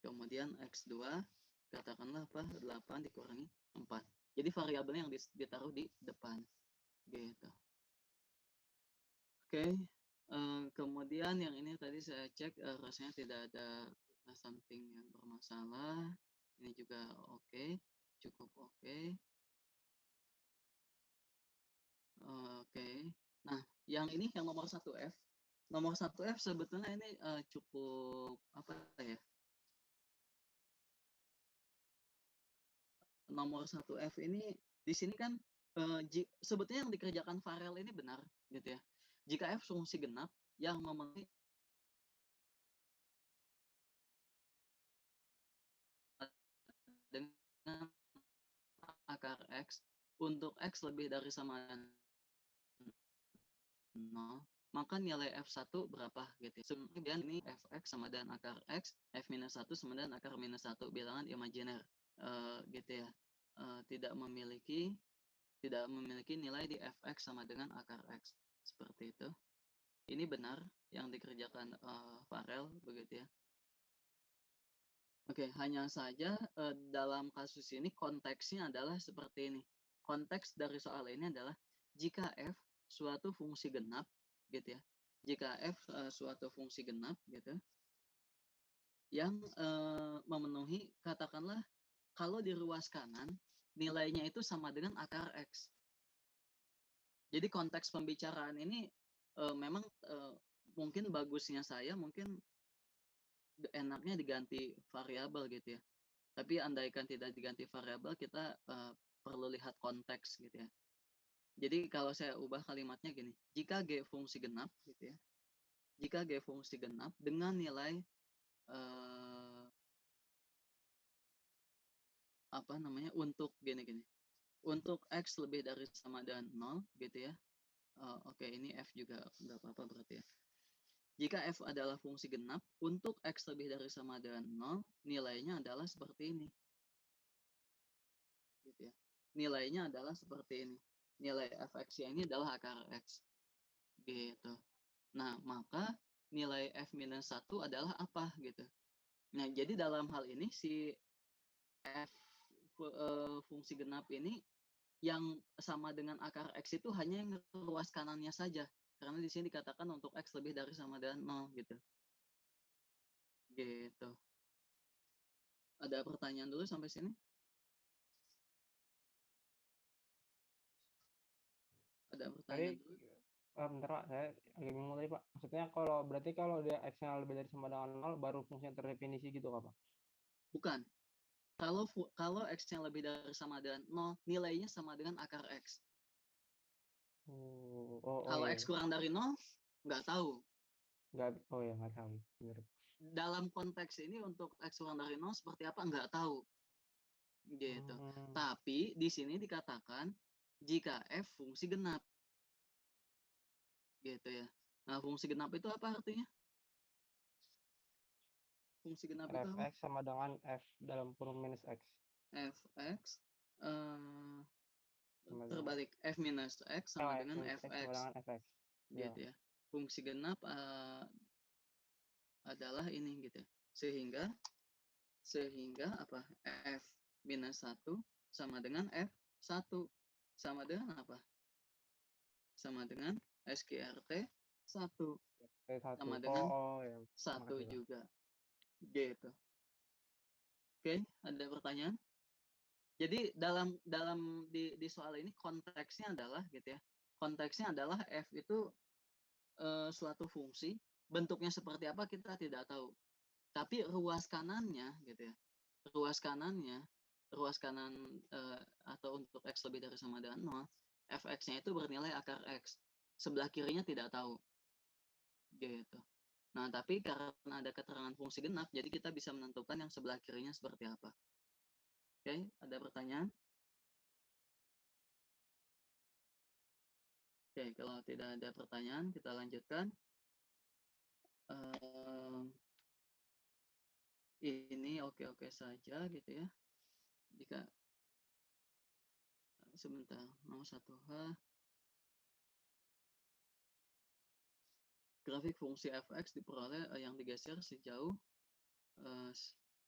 Kemudian X2 katakanlah apa 8 dikurangi 4. Jadi variabelnya yang ditaruh di depan gitu. Oke. Kemudian yang ini tadi saya cek rasanya tidak ada something yang bermasalah. Ini juga oke, cukup oke. Oke. Nah, yang ini yang nomor 1F. Nomor 1F sebetulnya ini cukup apa ya? Nomor 1F ini di sini kan sebetulnya yang dikerjakan Farel ini benar gitu ya. Jika F fungsi genap yang memenuhi dengan akar X untuk X lebih dari sama dengan 0, maka nilai F1 berapa gitu ya. Kemudian ini Fx sama dengan akar X, F-1 sama dengan akar minus 1 bilangan imajiner gitu ya. Tidak memiliki nilai di Fx sama dengan akar X. Seperti itu. Ini benar yang dikerjakan Farel begitu ya. Oke, hanya saja dalam kasus ini konteksnya adalah seperti ini. Konteks dari soal ini adalah jika F suatu fungsi genap gitu ya. Jika F suatu fungsi genap gitu yang memenuhi katakanlah kalau di ruas kanan nilainya itu sama dengan akar X. Jadi konteks pembicaraan ini memang mungkin bagusnya saya mungkin enaknya diganti variabel gitu ya. Tapi andaikan tidak diganti variabel, kita perlu lihat konteks gitu ya. Jadi kalau saya ubah kalimatnya gini, jika G fungsi genap gitu ya, jika G fungsi genap dengan nilai apa namanya untuk gini, untuk X lebih dari sama dengan 0 gitu ya. Oke, ini F juga nggak apa-apa berarti ya. Jika F adalah fungsi genap, untuk X lebih dari sama dengan 0, nilainya adalah seperti ini. Gitu ya. Nilainya adalah seperti ini. Nilai Fx ini adalah akar X. Gitu. Nah, maka nilai F-1 adalah apa gitu. Nah, jadi dalam hal ini si F fungsi genap ini yang sama dengan akar X itu hanya yang ruas kanannya saja. Karena di sini dikatakan untuk X lebih dari sama dengan 0 gitu. Gitu. Ada pertanyaan dulu sampai sini? Ada pertanyaan dulu? Bentar Pak, saya agak bingung tadi Pak. Maksudnya berarti kalau dia X-nya lebih dari sama dengan 0 baru fungsinya terdefinisi gitu Pak? Bukan. Kalau X-nya lebih dari sama dengan 0, nilainya sama dengan akar X. Kalau Iya. X kurang dari 0, nggak tahu. Nggak tahu. Dalam konteks ini untuk X kurang dari 0 seperti apa nggak tahu. Gitu. Tapi di sini dikatakan jika F fungsi genap. Gitu ya. Nah, fungsi genap itu apa artinya? Fungsi genap itu apa? Fx sama dengan F dalam kurung minus X. Fx terbalik F minus X sama dengan Fx. Gitu ya. Fungsi genap adalah ini gitu. Sehingga apa? F minus 1 sama dengan F1 sama dengan apa? Sama dengan SQRT 1 sama dengan 1 juga. Gitu. Oke, ada pertanyaan? Jadi di soal ini konteksnya adalah gitu ya. Konteksnya adalah F itu suatu fungsi, bentuknya seperti apa kita tidak tahu. Tapi ruas kanannya gitu ya. Ruas kanan atau untuk X lebih dari sama dengan 0, Fx-nya itu bernilai akar X. Sebelah kirinya tidak tahu. Gitu. Nah, tapi karena ada keterangan fungsi genap, jadi kita bisa menentukan yang sebelah kirinya seperti apa. Oke, ada pertanyaan? Oke, kalau tidak ada pertanyaan, kita lanjutkan. Ini oke-oke saja gitu ya. Jika sebentar, nomor 1H. Grafik fungsi Fx diperoleh yang digeser sejauh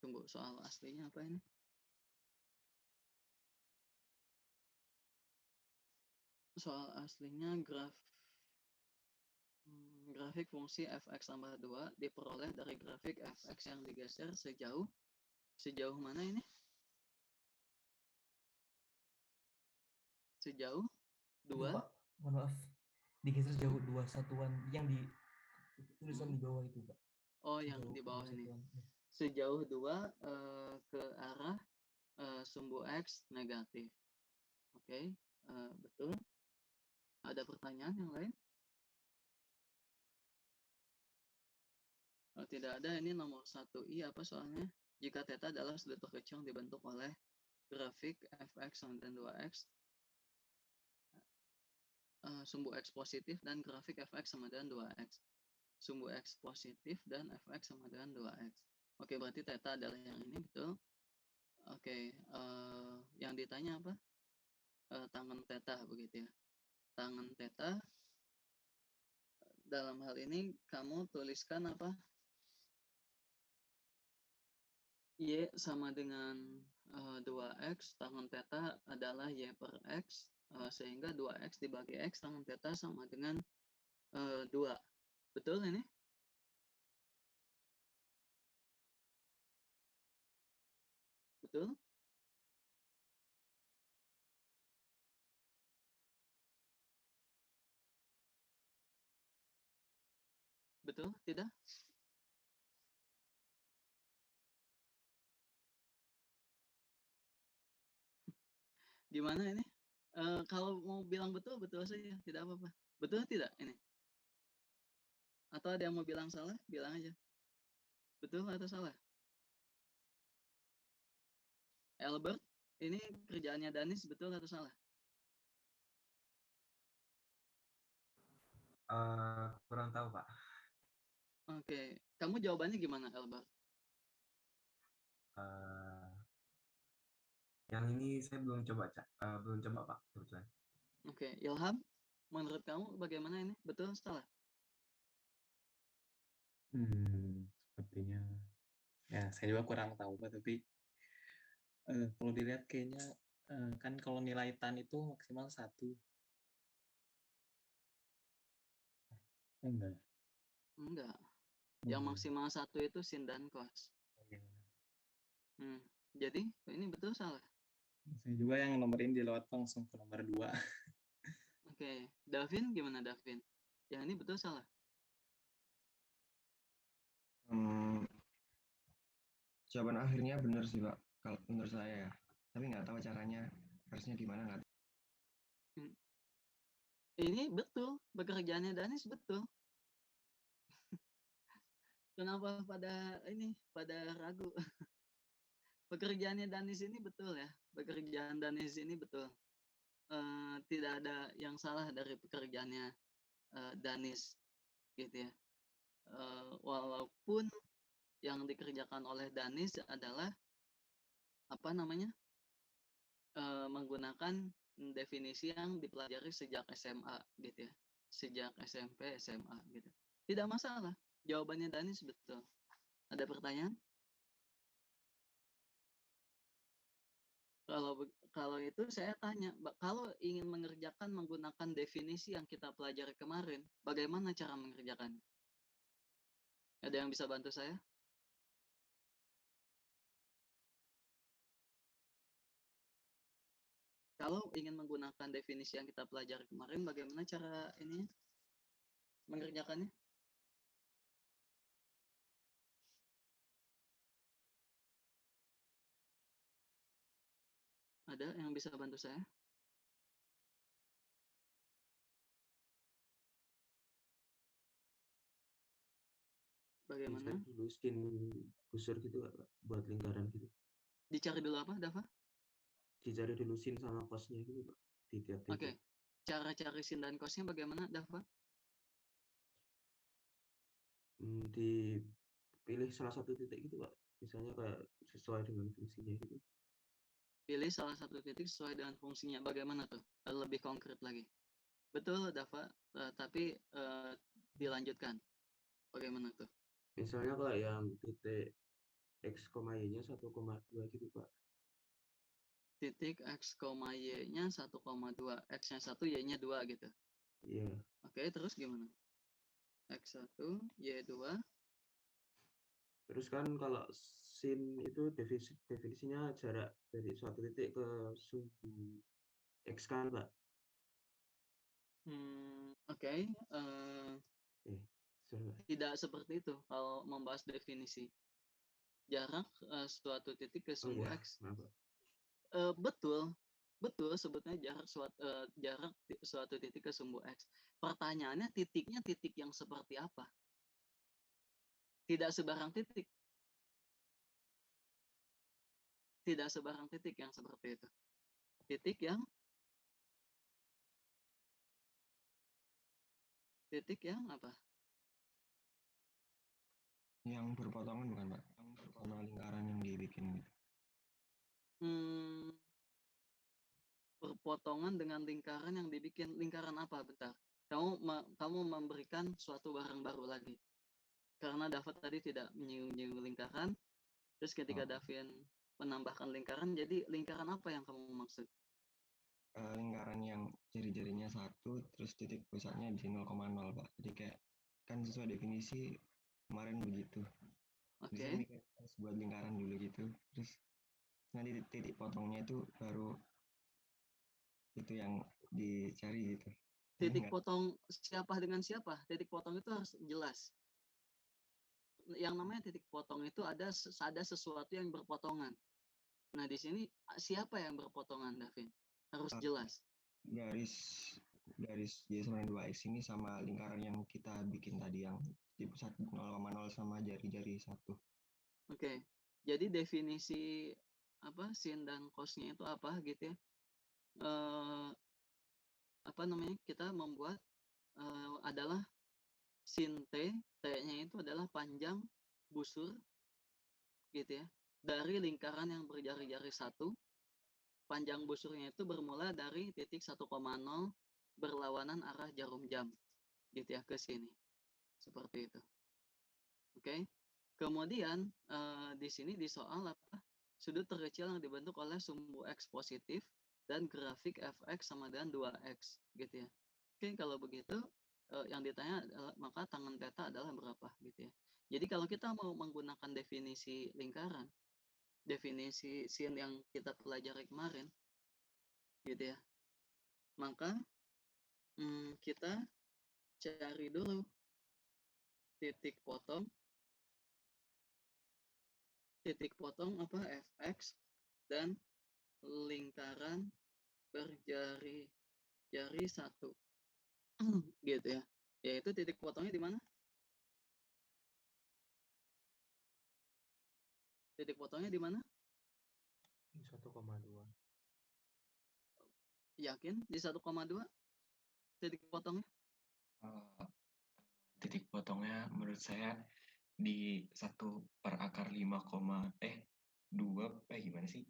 Tunggu, soal aslinya apa ini? Soal aslinya grafik fungsi fx tambah 2 diperoleh dari grafik fx yang digeser sejauh mana ini? Sejauh 2. Pak, mohon maaf. Digeser jauh 2 satuan yang di tulisan di bawah itu, Pak. Oh, yang di bawah ini. Sejauh 2 ke arah sumbu X negatif. Oke, betul. Ada pertanyaan yang lain? Oh, tidak ada. Ini nomor 1i apa soalnya? Jika theta adalah sudut terkecil yang dibentuk oleh grafik fx sama dengan 2x, sumbu x positif dan grafik fx sama dengan 2x. Sumbu x positif dan fx sama dengan 2x. Oke, berarti theta adalah yang ini, betul. Oke, yang ditanya apa? Tangen theta, begitu ya. Tangen theta, dalam hal ini kamu tuliskan apa? Y sama dengan 2x, tangen theta adalah Y per X, sehingga 2x dibagi X, tangen theta sama dengan 2. Betul ini? Betul? Betul? Tidak? Gimana ini? Kalau mau bilang betul, betul saja. Tidak apa-apa. Betul tidak ini? Atau ada yang mau bilang salah? Bilang aja. Betul atau salah? Albert, ini kerjaannya Danis, betul atau salah? Kurang tahu, Pak. Oke. Kamu jawabannya gimana, Albert? Yang ini saya belum coba, Pak, kebetulan. Oke, Ilham, menurut kamu bagaimana ini? Betul atau salah? Sepertinya ya saya juga kurang tahu Pak, tapi kalau dilihat kayaknya kan kalau nilai tan itu maksimal 1. Enggak. Enggak. Yang maksimal 1 itu sin dan cos. Jadi ini betul salah? Saya juga yang nomor ini dilewat langsung ke nomor 2. Oke, Davin gimana Davin? Yang ini betul salah? Jawaban akhirnya benar sih Pak, kalau menurut saya ya. Tapi nggak tahu caranya, harusnya gimana nggak. Ini betul, pekerjaannya Danis betul. Kenapa pada ragu? Pekerjaannya Danis ini betul ya, pekerjaan Danis ini betul. Tidak ada yang salah dari pekerjaannya Danis, gitu ya. Walaupun yang dikerjakan oleh Danis adalah menggunakan definisi yang dipelajari sejak SMA, gitu ya, sejak SMP, SMA, gitu. Tidak masalah, jawabannya Danis betul. Ada pertanyaan? Kalau itu saya tanya, kalau ingin mengerjakan menggunakan definisi yang kita pelajari kemarin, bagaimana cara mengerjakannya? Ada yang bisa bantu saya? Kalau ingin menggunakan definisi yang kita pelajari kemarin, bagaimana cara ini mengerjakannya? Ada yang bisa bantu saya? Bagaimana? Bisa dulu spin kursor gitu Pak, buat lingkaran gitu. Dicari dulu apa, Dava? Dicari dulu sin sama cosnya gitu Pak, di tiap titik. Oke. Cara cari sin dan cosnya bagaimana, Dava? Dipilih salah satu titik gitu Pak, misalnya kayak sesuai dengan fungsinya gitu. Pilih salah satu titik sesuai dengan fungsinya. Bagaimana tuh? Lebih konkret lagi. Betul, Dava. Tapi dilanjutkan. Bagaimana tuh? Misalnya kayak yang titik X, Y-nya 1,2 gitu, Pak. Titik X, Y-nya 1,2. X-nya 1, Y-nya 2 gitu. Iya. Oke, terus gimana? X1, Y2. Terus kan kalau sin itu definisinya jarak dari suatu titik ke sumbu X kan, Pak. Oke. Sorry, Pak. Tidak seperti itu kalau membahas definisi. Jarak suatu titik ke Oh sumbu iya, X. maaf, Pak. Betul sebetulnya jarak suatu titik ke sumbu X. Pertanyaannya titiknya titik yang seperti apa? Tidak sebarang titik. Tidak sebarang titik yang seperti itu. Titik yang apa? Yang berpotongan bukan, Pak? Yang sama lingkaran yang dibikin gitu. Berpotongan dengan lingkaran yang dibikin. Lingkaran apa? Bentar. Kamu memberikan suatu barang baru lagi. Karena David tadi tidak menyinggung lingkaran. Terus ketika Davin menambahkan lingkaran, jadi lingkaran apa yang kamu maksud? Lingkaran yang jari-jarinya 1, terus titik pusatnya di 0,0, Pak. Jadi kayak kan sesuai definisi kemarin begitu. Oke. Bisa ini harus buat lingkaran dulu gitu. Terus nanti titik potongnya itu baru itu yang dicari gitu. Titik potong siapa dengan siapa? Titik potong itu harus jelas. Yang namanya titik potong itu ada sesuatu yang berpotongan. Nah, di sini siapa yang berpotongan, Davin? Harus jelas. Garis Y sama 2X ini sama lingkaran yang kita bikin tadi yang di pusat 0,0 sama jari-jari 1. Oke. Jadi definisi sin dan cosnya itu apa gitu ya? Kita membuat adalah sin T-nya itu adalah panjang busur gitu ya. Dari lingkaran yang berjari-jari 1, panjang busurnya itu bermula dari titik 1,0 berlawanan arah jarum jam gitu ya ke sini. Seperti itu. Oke. Kemudian di sini di soal sudut terkecil yang dibentuk oleh sumbu X positif dan grafik fx sama dengan 2x gitu ya. Oke, kalau begitu yang ditanya adalah maka tangen theta adalah berapa gitu ya. Jadi kalau kita mau menggunakan definisi lingkaran, definisi sin yang kita pelajari kemarin gitu ya, maka kita cari dulu titik potong fx dan lingkaran berjari-jari 1 gitu ya. Yaitu titik potongnya di mana? Titik potongnya di mana? 1,2. Yakin di 1,2 titik potongnya? Titik potongnya menurut saya di 1/5, gimana sih?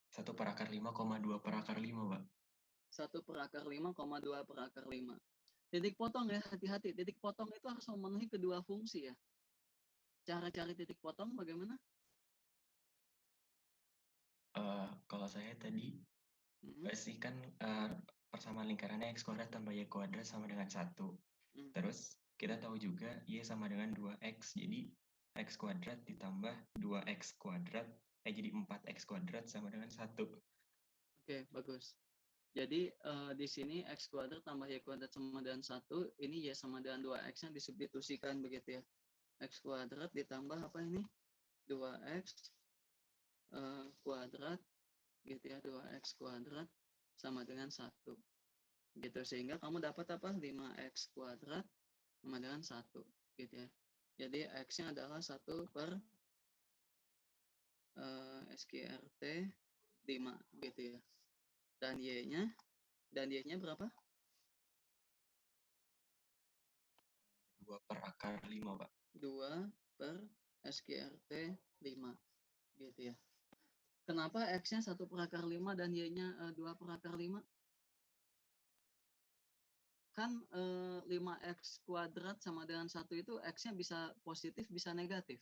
1/5,2/5, Pak. 1/5,2/5. Titik potong ya, hati-hati. Titik potong itu harus memenuhi kedua fungsi ya. Cara cari titik potong bagaimana? Kalau saya tadi pasti kan persamaan lingkarannya X kuadrat tambah Y kuadrat sama dengan 1. Terus kita tahu juga Y sama dengan 2X. Jadi X kuadrat ditambah 2X kuadrat jadi 4X kuadrat sama dengan 1. Oke, bagus. Jadi di sini X kuadrat tambah Y kuadrat sama dengan 1, ini Y sama dengan 2X-nya disubstitusikan begitu ya. X kuadrat ditambah apa ini? 2X kuadrat gitu ya, 2X kuadrat sama dengan 1. Gitu, sehingga kamu dapat apa? 5X kuadrat sama dengan 1 gitu ya. Jadi X-nya adalah 1 per SQRT 5 gitu ya. Dan Y-nya berapa? 2/5, Pak. 2 per SQRT 5 gitu ya. Kenapa X-nya 1/5 dan Y-nya 2/5? Kan 5X kuadrat sama dengan 1 itu X-nya bisa positif, bisa negatif.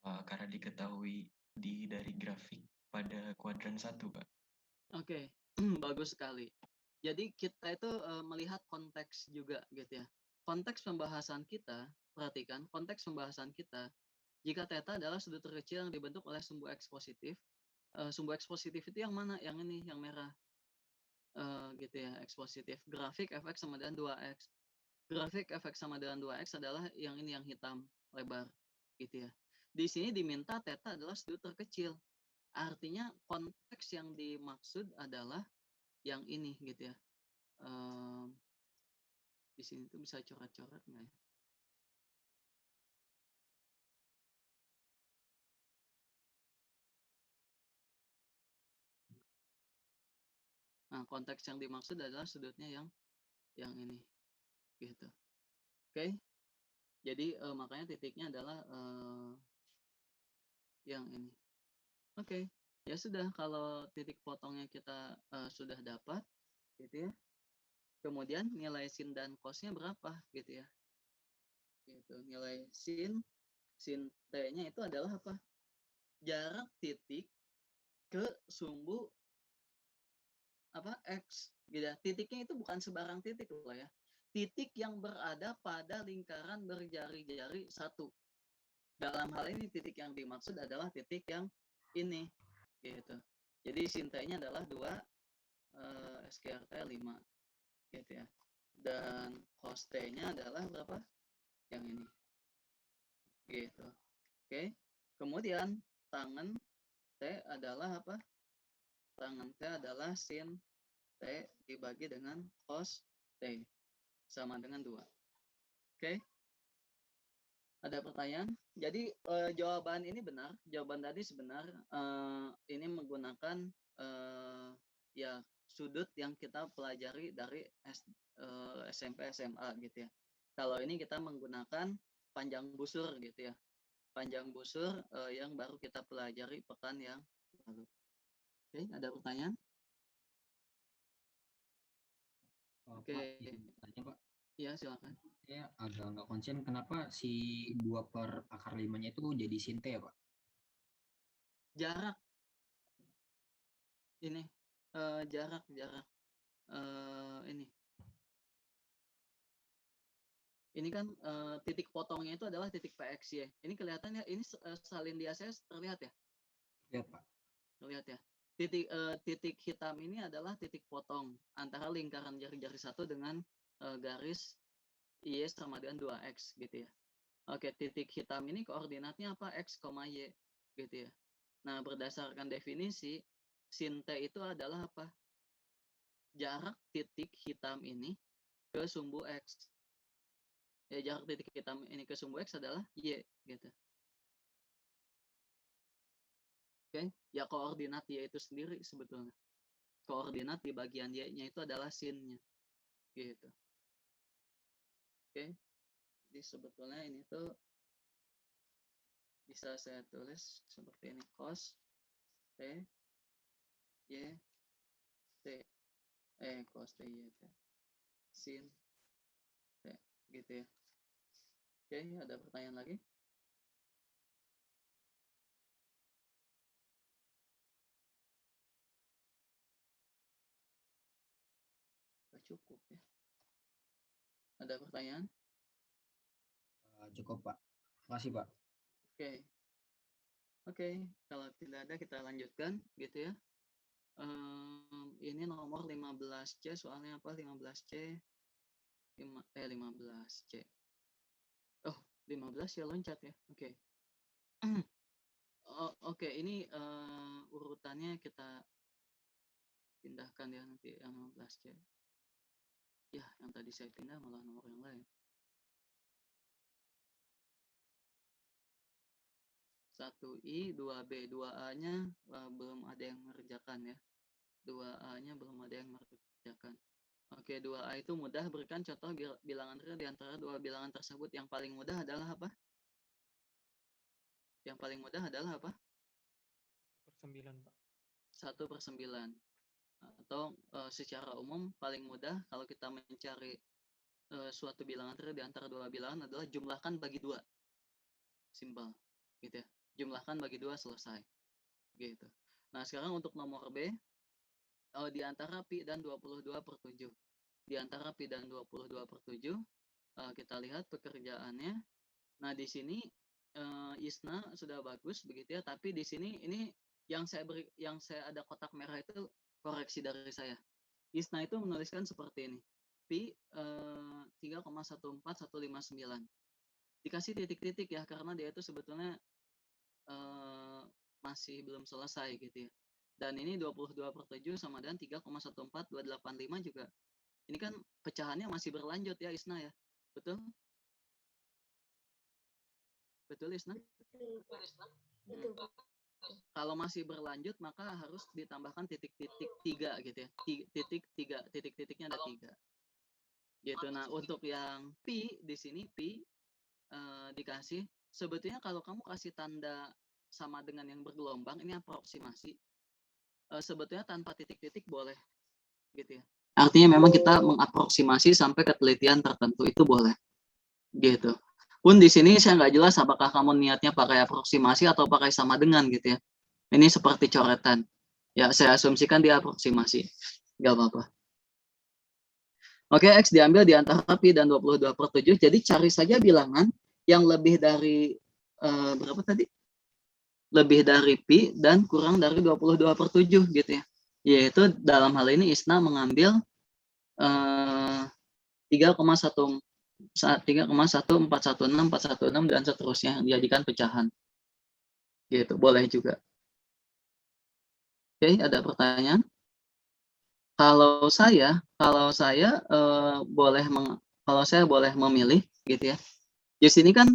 Karena diketahui dari grafik pada kuadran 1, Pak. Oke, bagus sekali. Jadi kita itu melihat konteks juga gitu ya. Konteks pembahasan kita, perhatikan konteks pembahasan kita. Jika theta adalah sudut terkecil yang dibentuk oleh sumbu X positif, sumbu X positif itu yang mana? Yang ini, yang merah. Gitu ya, X positif. Grafik fx sama dengan 2x. Grafik fx sama dengan 2x adalah yang ini, yang hitam lebar gitu ya. Di sini diminta theta adalah sudut terkecil. Artinya konteks yang dimaksud adalah yang ini gitu ya. Di sini tuh bisa coret-coret nggak ya? Nah, konteks yang dimaksud adalah sudutnya yang ini gitu. Oke. Jadi makanya titiknya adalah yang ini. Oke. Ya sudah, kalau titik potongnya kita sudah dapat gitu ya. Kemudian nilai sin dan cosnya berapa gitu ya. Gitu. Nilai sin T-nya itu adalah apa? Jarak titik ke sumbu apa X gitu ya. Titiknya itu bukan sembarang titik loh ya. Titik yang berada pada lingkaran berjari-jari 1. Dalam hal ini titik yang dimaksud adalah titik yang ini gitu. Jadi sin T-nya adalah 2 SQRT 5 gitu ya. Dan cos T-nya adalah berapa? Yang ini. Gitu. Oke. Kemudian tangen T adalah apa? Tangen T adalah sin T dibagi dengan cos T sama dengan 2. Oke. Ada pertanyaan? Jadi jawaban ini benar, jawaban tadi sebenar. Ini menggunakan ya sudut yang kita pelajari dari SMP SMA gitu ya. Kalau ini kita menggunakan panjang busur gitu ya. Panjang busur yang baru kita pelajari pekan yang lalu. Oke, ada pertanyaan? Oke. Tanya, Pak. Iya, silakan. Saya agak nggak konsen kenapa si 2/5-nya itu jadi sin T ya, Pak? Jarak. Ini jarak ini. Ini kan titik potongnya itu adalah titik PX ya. Ini kelihatannya ini salin di ACS terlihat ya? Lihat, Pak. Terlihat ya. Titik hitam ini adalah titik potong antara lingkaran jari-jari 1 dengan garis Y sama dengan 2X gitu ya. Oke, titik hitam ini koordinatnya apa? X, Y gitu ya. Nah, berdasarkan definisi, sin T itu adalah apa? Jarak titik hitam ini ke sumbu X. Ya, jarak titik hitam ini ke sumbu X adalah Y gitu. Oke, ya koordinat Y itu sendiri sebetulnya. Koordinat di bagian Y-nya itu adalah sin-nya. Gitu. Oke. Jadi sebetulnya ini tuh bisa saya tulis seperti ini, cos T Y T cos T Y T sin T gitu ya. Oke, ada pertanyaan lagi? Cukup ya. Ada pertanyaan? Cukup, Pak. Makasih, Pak. Oke, kalau tidak ada kita lanjutkan gitu ya. Ini nomor 15C, soalnya apa? 15C 15C. Oh, 15 ya loncat ya. Oke. Oke, ini urutannya kita pindahkan ya nanti yang 15C. Ya, yang tadi saya pindah malah nomor yang lain. 1I, 2B, 2A-nya belum ada yang mengerjakan ya. 2A-nya belum ada yang mengerjakan. Oke, 2A itu mudah. Berikan contoh bilangan real di antara dua bilangan tersebut. Yang paling mudah adalah apa? Yang paling mudah adalah apa? 1/9, Pak. 1/9. Atau secara umum paling mudah kalau kita mencari suatu bilangan real di antara dua bilangan adalah jumlahkan bagi 2. Simpel. Gitu ya. jumlahkan bagi 2 selesai. Gitu. Nah, sekarang untuk nomor B, di antara pi dan 22/7. Di antara pi dan 22/7, kita lihat pekerjaannya. Nah, di sini Isna sudah bagus begitu ya, tapi di sini ini yang saya ada kotak merah itu koreksi dari saya. Isna itu menuliskan seperti ini. Pi 3,14159. Dikasih titik-titik ya, karena dia itu sebetulnya masih belum selesai gitu ya. Dan ini 22/7 sama dengan 3,14285 juga. Ini kan pecahannya masih berlanjut ya Isna ya. Betul? Betul Isna? Betul. Kalau masih berlanjut maka harus ditambahkan titik-titik 3 gitu ya. Titik-titiknya ada 3. Gitu. Nah, untuk yang pi di sini pi dikasih, sebetulnya kalau kamu kasih tanda sama dengan yang bergelombang, ini aproksimasi. Sebetulnya tanpa titik-titik boleh gitu ya. Artinya memang kita mengaproksimasi sampai ke telitian tertentu, itu boleh gitu. Pun di sini saya nggak jelas apakah kamu niatnya pakai aproksimasi atau pakai sama dengan gitu ya. Ini seperti coretan. Ya, saya asumsikan dia aproksimasi. Nggak apa-apa. Oke, X diambil di antara pi dan 22/7. Jadi cari saja bilangan yang lebih dari berapa tadi? Lebih dari pi dan kurang dari 22/7 gitu ya. Yaitu dalam hal ini Isna mengambil 3,1416416 dan seterusnya dijadikan pecahan. Gitu, boleh juga. Oke, ada pertanyaan? Kalau saya boleh memilih gitu ya. Di sini kan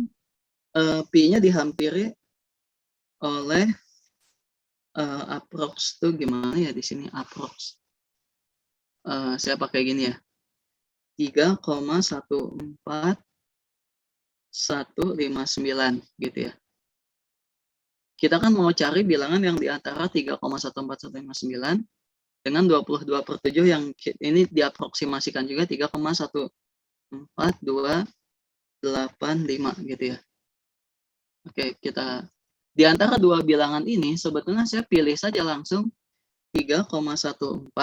pi-nya dihampiri oleh approx tuh gimana ya di sini approx. Saya pakai gini ya. 3,14159 gitu ya. Kita kan mau cari bilangan yang di antara 3,14159 dengan 22/7 yang ini diaproksimasikan juga 3,14285 gitu ya. Oke, kita di antara dua bilangan ini sebetulnya saya pilih saja langsung 3,14116.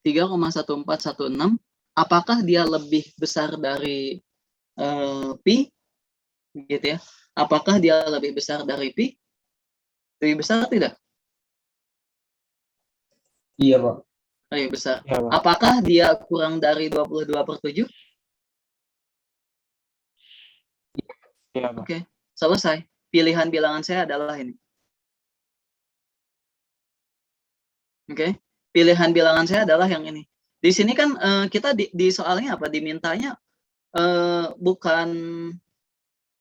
3,1416, apakah dia lebih besar dari pi gitu ya? Apakah dia lebih besar dari pi? Lebih besar tidak? Iya, Pak. Lebih besar. Iya, Pak. Apakah dia kurang dari 22/7? Iya, Pak. Oke, selesai. Pilihan bilangan saya adalah ini. Oke, pilihan bilangan saya adalah yang ini. Di sini kan kita di soalnya apa? Dimintanya bukan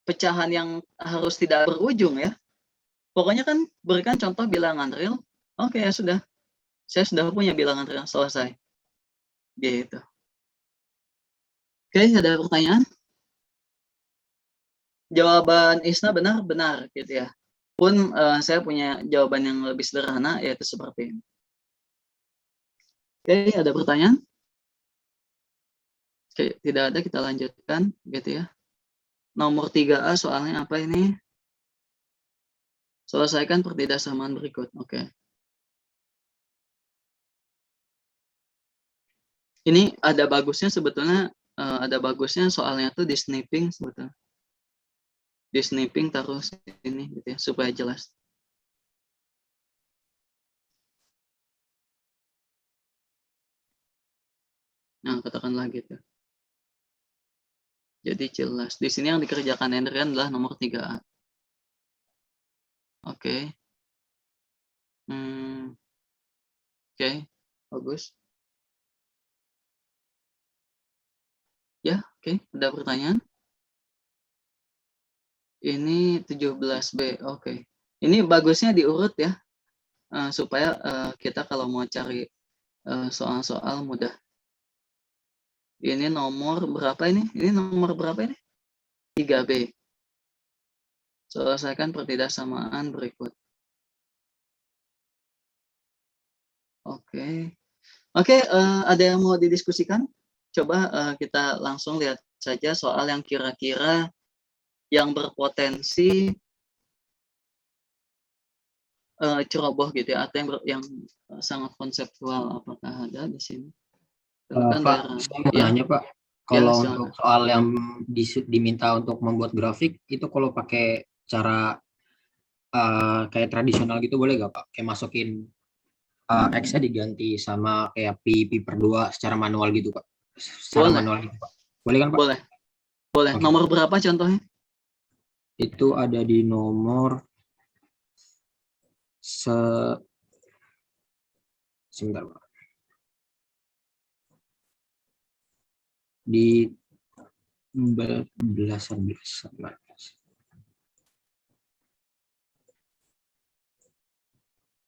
pecahan yang harus tidak berujung ya. Pokoknya kan berikan contoh bilangan real. Oke, ya sudah. Saya sudah punya bilangan real, selesai. Gitu. Oke, ada pertanyaan? Jawaban Isna benar gitu ya. Pun saya punya jawaban yang lebih sederhana, yaitu seperti ini. Oke, ada pertanyaan? Oke, tidak ada, kita lanjutkan gitu ya. Nomor 3A soalnya apa ini? Selesaikan pertidaksamaan berikut. Oke. Ini ada bagusnya sebetulnya, soalnya tuh di sniping sebetulnya. Di sniping taruh sini gitu ya, supaya jelas. Nah, katakanlah gitu. Jadi jelas. Di sini yang dikerjakan Endrian adalah nomor 3A. Oke. Oke, bagus. Ya, oke. Ada pertanyaan? Ini 17B. Oke. Ini bagusnya diurut ya. Supaya kita kalau mau cari soal-soal mudah. Ini nomor berapa ini? Ini nomor berapa ini? 3B. Selesaikan pertidaksamaan berikut. Oke. Oke, ada yang mau didiskusikan? Coba kita langsung lihat saja soal yang kira-kira yang berpotensi ceroboh gitu ya, atau yang sangat konseptual. Apakah ada di sini? Pak, saya mau nanya Pak, kalau untuk soal yang diminta untuk membuat grafik itu kalau pakai cara kayak tradisional gitu boleh gak Pak? Kayak masukin X-nya diganti sama kayak pi per 2 secara manual gitu Pak? Secara boleh. manual gitu Pak? Boleh kan Pak? Boleh. Boleh. Okay. Nomor berapa contohnya? Itu ada di nomor sebentar Pak. Di belasan.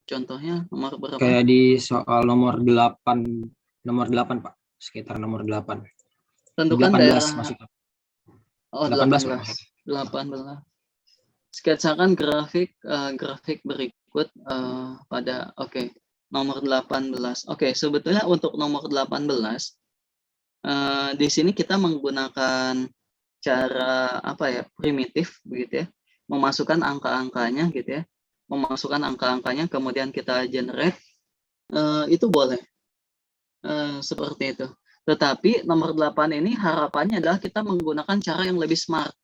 Contohnya nomor berapa? Kayak di soal nomor 8 Pak, sekitar nomor 8. Tentukan 18 daerah. maksudnya. Oh, 18. 18. Sketsakan grafik berikut pada nomor 18. Oke, sebetulnya untuk nomor 18 di sini kita menggunakan cara primitif begitu ya, memasukkan angka-angkanya gitu ya, memasukkan angka-angkanya kemudian kita generate, itu boleh seperti itu. Tetapi nomor 8 ini harapannya adalah kita menggunakan cara yang lebih smart.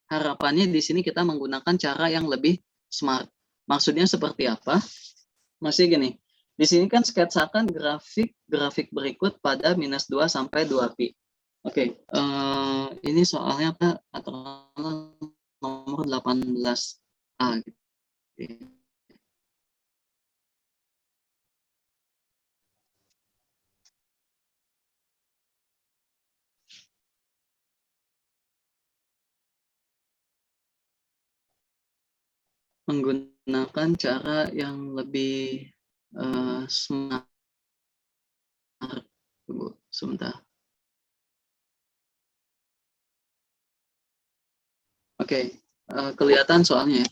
Harapannya di sini kita menggunakan cara yang lebih smart. Maksudnya seperti apa? Masih gini, di sini kan sketsakan grafik berikut pada -2 sampai 2pi. Oke, ini soalnya apa? Atau nomor 18A. Menggunakan cara yang lebih smart. Tunggu sebentar. Oke, kelihatan soalnya ya.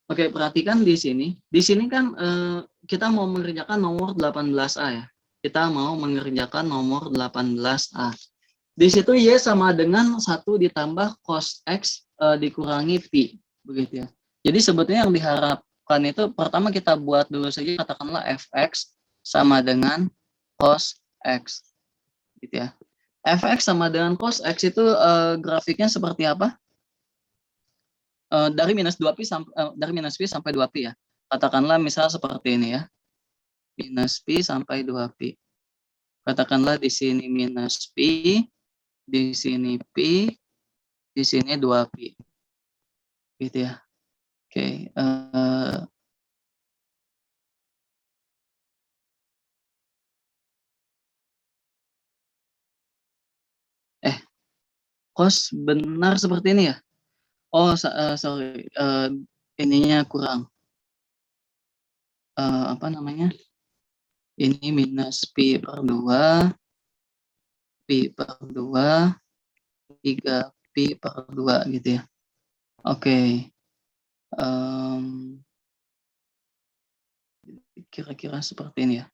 Oke, perhatikan di sini. Di sini kan kita mau mengerjakan nomor 18A ya. Kita mau mengerjakan nomor 18A. Di situ Y sama dengan 1 ditambah cos X dikurangi Pi. Begitu ya. Jadi sebetulnya yang diharapkan itu pertama kita buat dulu saja, katakanlah Fx sama dengan cos X. Gitu ya. Fx sama dengan cos X itu grafiknya seperti apa? Dari -2pi sampai 2pi ya. Katakanlah misal seperti ini ya. -pi sampai 2pi. Katakanlah di sini -pi, di sini pi, di sini 2pi. Gitu ya. Oke, cos benar seperti ini ya? Oh, sorry, ininya kurang. Apa namanya? Ini -pi per 2, pi per 2, 3pi per 2 gitu ya. Oke. Kira-kira seperti ini ya.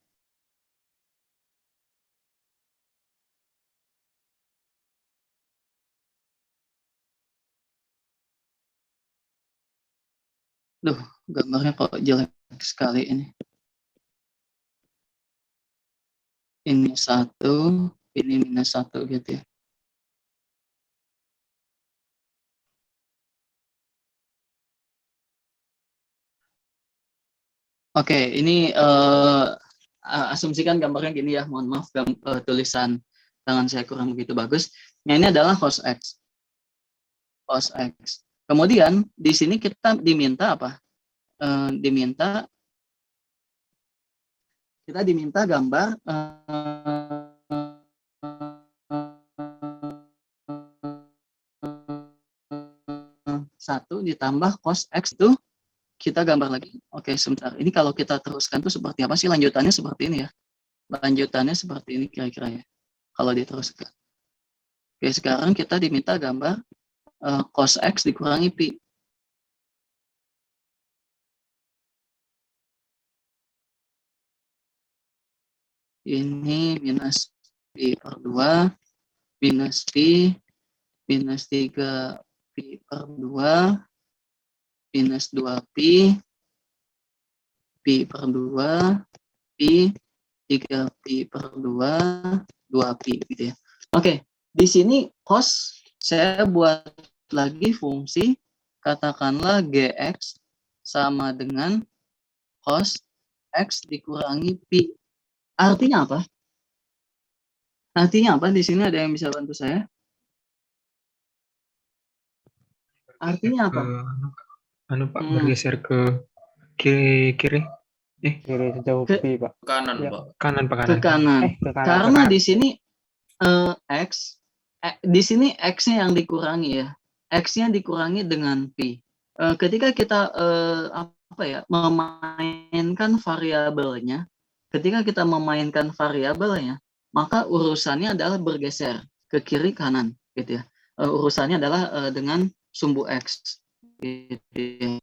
Duh, gambarnya kok jelek sekali ini. Ini 1, ini -1 gitu ya. Oke, ini asumsikan gambarnya gini ya, mohon maaf tulisan tangan saya kurang begitu bagus. Nah, ini adalah cos X. Cos X. Kemudian di sini kita diminta apa? Kita diminta gambar satu ditambah cos X itu kita gambar lagi. Oke, sebentar. Ini kalau kita teruskan tuh seperti apa sih? Lanjutannya seperti ini ya. Lanjutannya seperti ini kira-kira ya. Kalau diteruskan. Oke, sekarang kita diminta gambar cos X dikurangi pi. ini minus pi per 2, minus pi, minus 3 pi per 2, minus 2 pi, pi per 2, pi, 3 pi per 2, 2 pi gitu ya. Oke, di sini cos saya buat lagi fungsi, katakanlah gx sama dengan cos x dikurangi pi. Artinya apa? Artinya apa? Di sini ada yang bisa bantu saya? Artinya apa? Pak, bergeser ke kiri. Kiri sejauh pi, Pak. Kanan, Ya, Pak. kanan, Pak, Ke kanan. ke kanan. Karena di sini x, di sini x-nya yang dikurangi ya. X-nya dikurangi dengan pi. Ketika kita memainkan variabelnya, maka urusannya adalah bergeser ke kiri kanan gitu ya. Urusannya adalah dengan sumbu x gitu ya.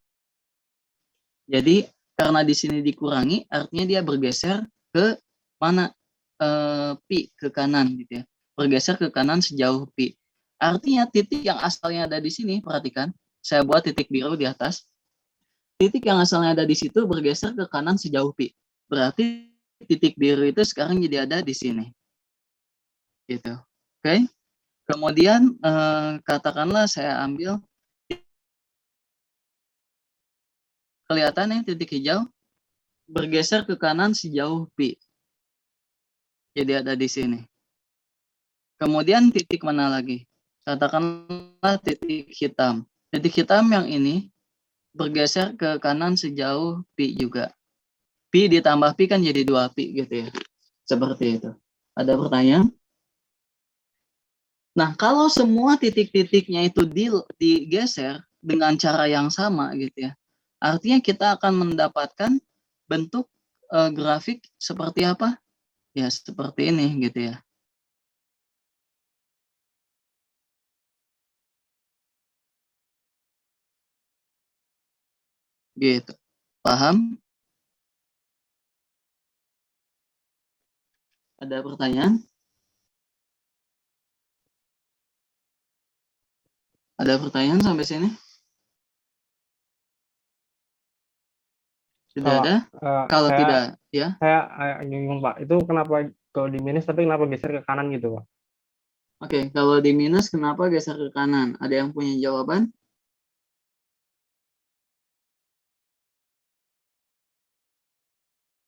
Jadi karena di sini dikurangi, artinya dia bergeser ke mana? Pi, ke kanan gitu ya. Bergeser ke kanan sejauh pi. Artinya titik yang asalnya ada di sini, perhatikan, saya buat titik biru di atas. Titik yang asalnya ada di situ bergeser ke kanan sejauh pi. Berarti titik biru itu sekarang jadi ada di sini. Gitu. Oke. Kemudian katakanlah saya ambil, kelihatan ya titik hijau bergeser ke kanan sejauh pi. Jadi ada di sini. Kemudian titik mana lagi? Katakanlah titik hitam. Titik hitam yang ini bergeser ke kanan sejauh pi juga. Pi ditambah pi kan jadi 2 pi gitu ya. Seperti itu. Ada pertanyaan? Nah, kalau semua titik-titiknya itu digeser dengan cara yang sama gitu ya. Artinya kita akan mendapatkan bentuk grafik seperti apa? Ya, seperti ini gitu ya. Gitu. Paham? Ada pertanyaan? Ada pertanyaan sampai sini? Tidak ada? Kalau tidak, ya. Saya bingung, Pak. Itu kenapa kalau di minus tapi kenapa geser ke kanan gitu, Pak? Oke, kalau di minus kenapa geser ke kanan? Ada yang punya jawaban?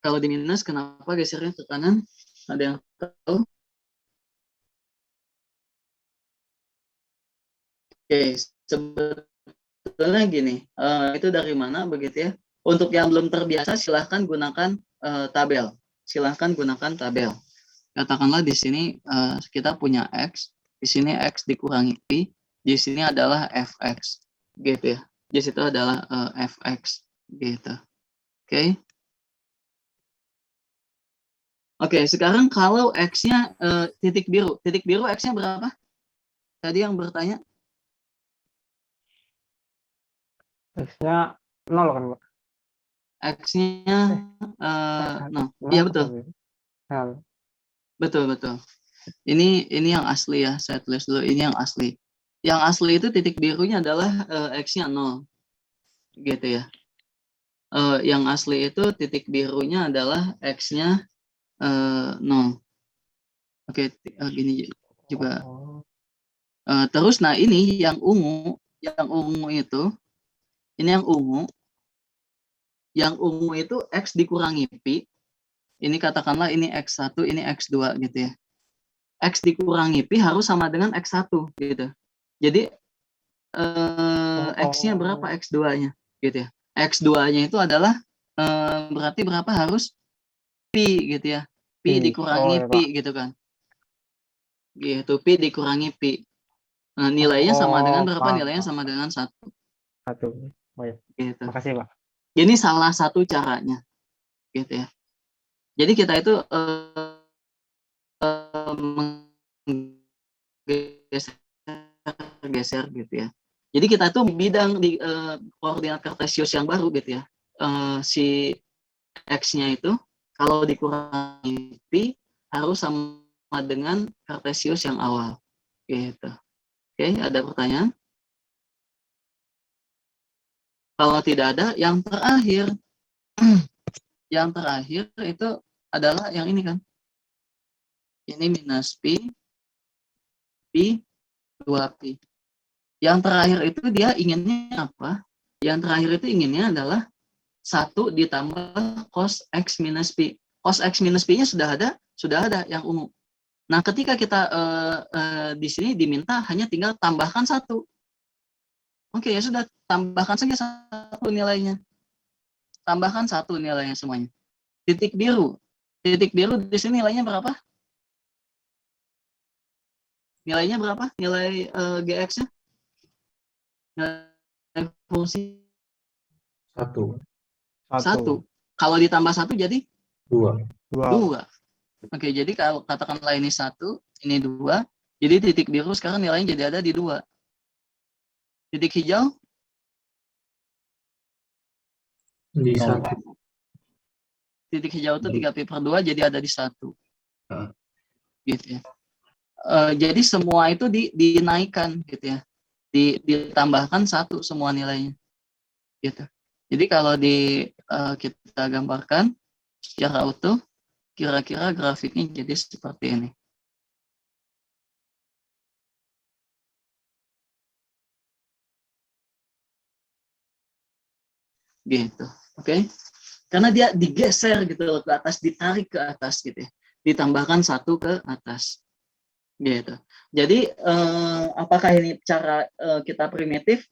Kalau di minus kenapa gesernya ke kanan? Ada yang tahu? Oke, sebetulnya gini, itu dari mana begitu ya? Untuk yang belum terbiasa silahkan gunakan tabel. Silahkan gunakan tabel. Katakanlah di sini kita punya x, di sini x dikurangi pi, di sini adalah fx, gitu ya. Di situ adalah fx, gitu. Oke. Oke, sekarang kalau x-nya titik biru x-nya berapa? Tadi yang bertanya. X-nya 0 kan, Pak? X-nya 0. Iya betul. Betul. Ini yang asli ya. Saya tulis dulu ini yang asli. Yang asli itu titik birunya adalah x-nya 0. Gitu ya. Yang asli itu titik birunya adalah x-nya 0. Oke, gini juga. Terus nah ini yang ungu itu, ini yang ungu. Yang ungu itu x dikurangi pi. Ini katakanlah ini x1, ini x2 gitu ya. X dikurangi pi harus sama dengan x1 gitu. Jadi x-nya berapa x2-nya gitu ya. X2-nya itu adalah berarti berapa harus pi gitu ya. Pi dikurangi pi gitu kan. Gitu, pi dikurangi pi. Nah, nilainya sama dengan berapa? Nilainya sama dengan 1. 1. Oh ya. Gitu. Makasih, Pak. Ini salah satu caranya. Gitu ya. Jadi kita itu geser gitu ya. Jadi kita tuh bidang di koordinat kartesius yang baru gitu ya. Si x-nya itu kalau dikurangi pi harus sama dengan Cartesius yang awal. Gitu. Oke, ada pertanyaan? Kalau tidak ada, yang terakhir. Yang terakhir itu adalah yang ini kan. Ini minus Pi, Pi, 2Pi. Yang terakhir itu dia inginnya apa? Yang terakhir itu inginnya adalah 1 ditambah cos X minus Pi. Cos X minus Pi-nya sudah ada yang ungu. Nah, ketika kita di sini diminta hanya tinggal tambahkan 1. Oke, ya sudah, tambahkan saja 1 nilainya. Tambahkan 1 nilainya semuanya. Titik biru di sini nilainya berapa? Nilainya berapa? Nilai GX-nya? Nilai fungsi 1. 1. Kalau ditambah 1 jadi 2. 2. Oke, jadi kalau katakanlah ini 1, ini 2, jadi titik biru sekarang nilainya jadi ada di 2. Titik hijau? Di 1. Titik hijau itu 3Pi per 2 jadi ada di 1. Gitu ya. Jadi semua itu dinaikkan gitu ya. Ditambahkan 1 semua nilainya. Gitu. Jadi kalau kita gambarkan secara utuh, kira-kira grafiknya jadi seperti ini. Gitu. Oke. Karena dia digeser gitu loh ke atas, ditarik ke atas gitu ya. Ditambahkan 1 ke atas. Gitu. Jadi apakah ini cara kita primitif?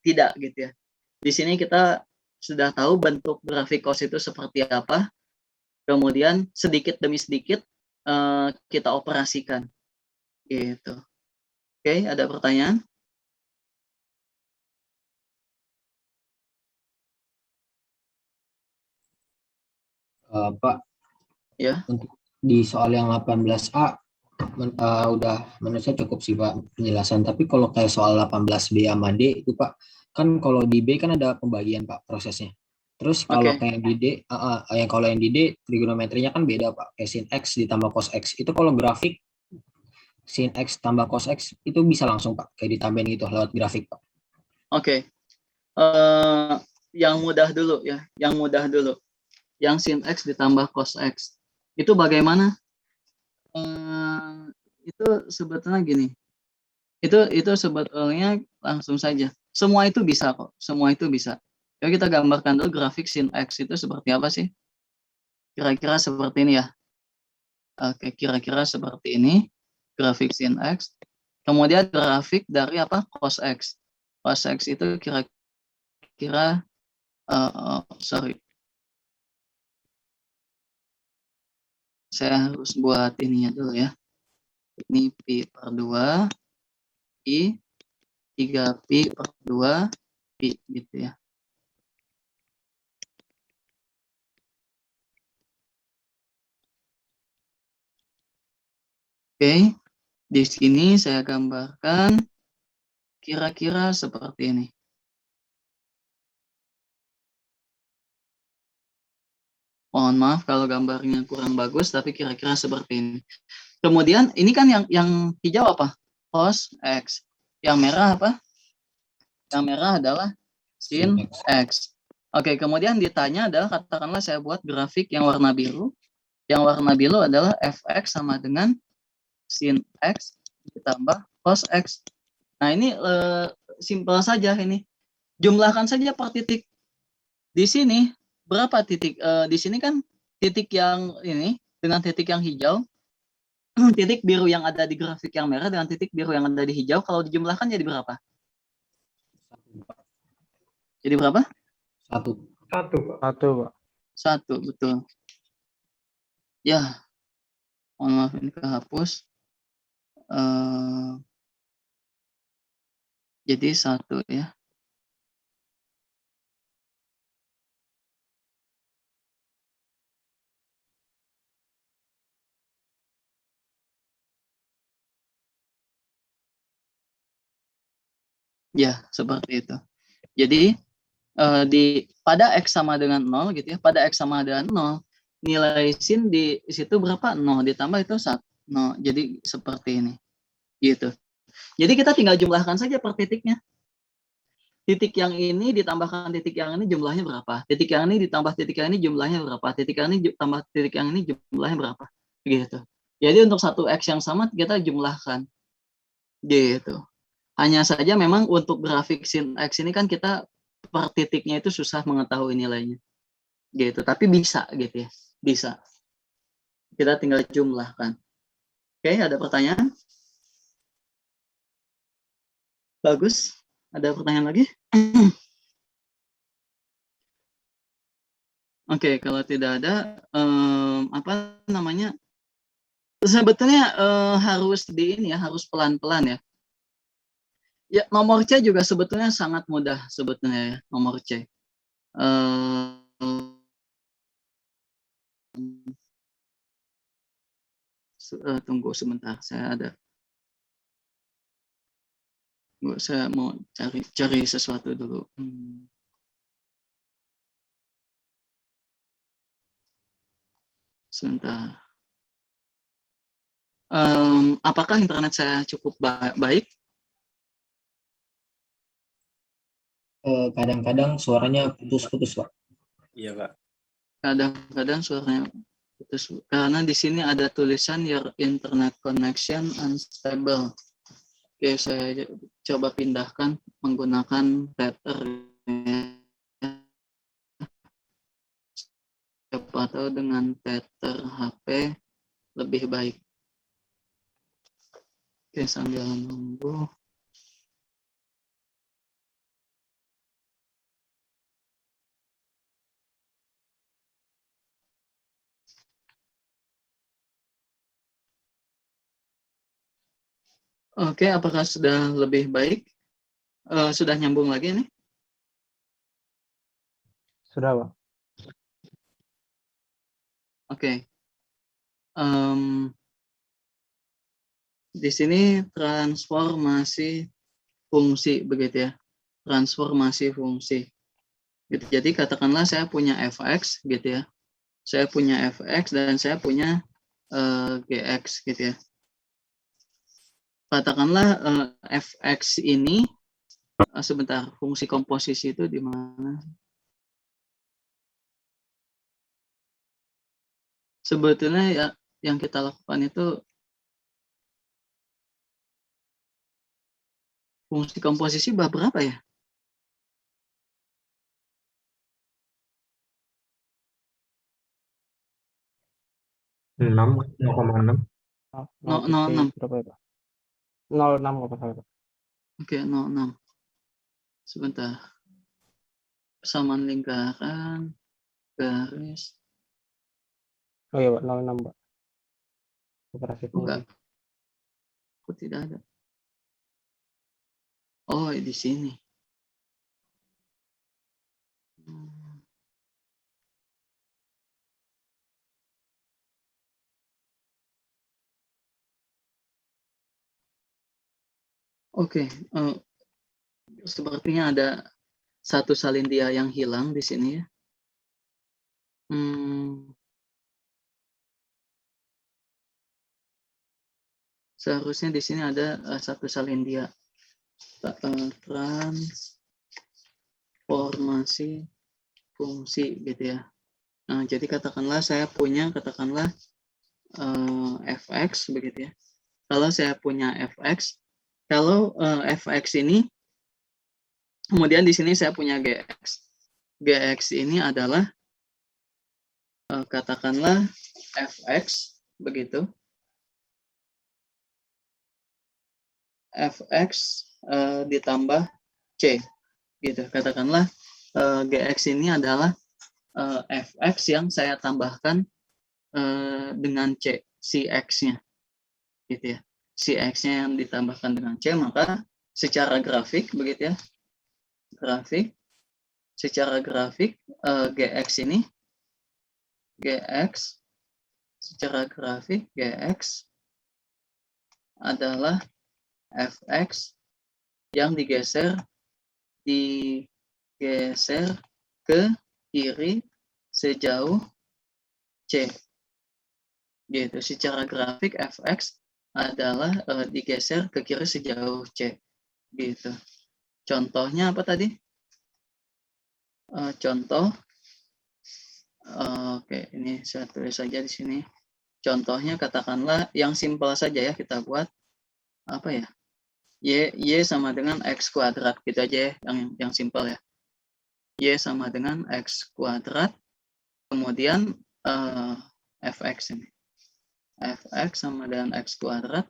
Tidak gitu ya. Di sini kita sudah tahu bentuk grafik cos itu seperti apa. Kemudian sedikit demi sedikit kita operasikan. Gitu. Oke, ada pertanyaan? Pak, Ya. untuk di soal yang 18A udah menurut saya cukup sih Pak penjelasan. Tapi kalau kayak soal 18B sama D itu Pak, kan kalau di B kan ada pembagian Pak prosesnya. Terus kalau kayak di D, kalau yang di D trigonometrinya kan beda Pak. Kayak sin X ditambah cos X. Itu kalau grafik sin X tambah cos X itu bisa langsung Pak kayak ditambahin gitu lewat grafik Pak. Oke. Yang mudah dulu ya, yang sin X ditambah cos X itu bagaimana? Itu sebetulnya gini, itu sebetulnya langsung saja, semua itu bisa kok, semua itu bisa. Yuk kita gambarkan dulu grafik sin X itu seperti apa sih, kira-kira seperti ini ya. Oke, kira-kira seperti ini grafik sin X, kemudian grafik dari apa, cos X. Cos X itu kira-kira saya harus buat ininya dulu ya. Ini Pi per 2, Pi, 3Pi per 2, Pi gitu ya. Oke, di sini saya gambarkan kira-kira seperti ini. Mohon maaf kalau gambarnya kurang bagus, tapi kira-kira seperti ini. Kemudian ini kan yang hijau apa? Cos X. Yang merah apa? Yang merah adalah sin X. Oke, kemudian ditanya adalah katakanlah saya buat grafik yang warna biru. Yang warna biru adalah fx sama dengan sin X ditambah cos X. Nah ini simpel saja ini. Jumlahkan saja per titik. Di sini berapa titik? Di sini kan titik yang ini dengan titik yang hijau, titik biru yang ada di grafik yang merah dengan titik biru yang ada di hijau, kalau dijumlahkan jadi berapa? Jadi berapa? 1 Pak. 1, betul. Ya, mohon maaf ini kehapus. Jadi 1 ya. Ya, seperti itu. Jadi pada X sama dengan 0 gitu ya, pada X sama dengan 0, nilai sin di situ berapa? 0 ditambah itu 1. 0. Jadi seperti ini. Gitu. Jadi kita tinggal jumlahkan saja per titiknya. Titik yang ini ditambahkan titik yang ini jumlahnya berapa? Titik yang ini ditambah titik yang ini jumlahnya berapa? Titik yang ini tambah titik yang ini jumlahnya berapa? Gitu. Jadi untuk satu X yang sama kita jumlahkan. Gitu. Hanya saja memang untuk grafik sin X ini kan kita per titiknya itu susah mengetahui nilainya. Gitu. Tapi bisa gitu ya. Bisa. Kita tinggal jumlahkan. Oke, ada pertanyaan? Bagus. Ada pertanyaan lagi? Oke, kalau tidak ada, apa namanya? Sebetulnya harus di ini ya, harus pelan-pelan ya. Ya, nomor C juga sebetulnya sangat mudah sebetulnya ya, nomor C. Tunggu sebentar, saya mau cari sesuatu dulu. Sebentar. Apakah internet saya cukup baik? Kadang-kadang suaranya putus-putus, Pak. Iya, Pak. Kadang-kadang suaranya putus. Karena di sini ada tulisan your internet connection unstable. Oke, saya coba pindahkan menggunakan tether. Siapa tahu dengan tether HP lebih baik. Oke, sambil nunggu. Oke, apakah sudah lebih baik? Sudah nyambung lagi nih? Sudah, Pak. Oke. Di sini transformasi fungsi begitu ya. Transformasi fungsi. Gitu. Jadi katakanlah saya punya fx gitu ya. Saya punya fx dan saya punya gx gitu ya. Katakanlah fx ini sebentar, fungsi komposisi itu di mana? Sebetulnya ya yang kita lakukan itu fungsi komposisi berapa ya? 0,6. 0,6. Berapa ya, Pak? 0,6 apa salah? Oke, 0,6. Sebentar. Persamaan lingkaran, garis. Oh iya, Pak, 0,6, Pak. Operasi fungsi. Kok tidak ada? Oh, di sini. Oke, sepertinya ada satu salin dia yang hilang di sini ya. Seharusnya di sini ada satu salin dia. Transformasi fungsi gitu ya. Nah, jadi katakanlah saya punya fx begitu ya. Kalau saya punya fx, kalau fx ini, kemudian di sini saya punya gx. Gx ini adalah katakanlah fx begitu. Fx ditambah c gitu. Katakanlah gx ini adalah fx yang saya tambahkan dengan c, si x-nya gitu ya. Si x-nya yang ditambahkan dengan c, maka secara grafik begitu ya. Secara grafik gx ini secara grafik gx adalah fx yang digeser ke kiri sejauh C. Gitu. Secara grafik fx adalah digeser ke kiri sejauh C. Gitu. Contohnya apa tadi? Contoh. Oke, ini saya tulis saja di sini. Contohnya katakanlah yang simpel saja ya, kita buat apa ya? Y sama dengan X kuadrat, gitu aja ya, yang simpel ya. Y sama dengan X kuadrat, kemudian fx ini. Fx sama dengan X kuadrat,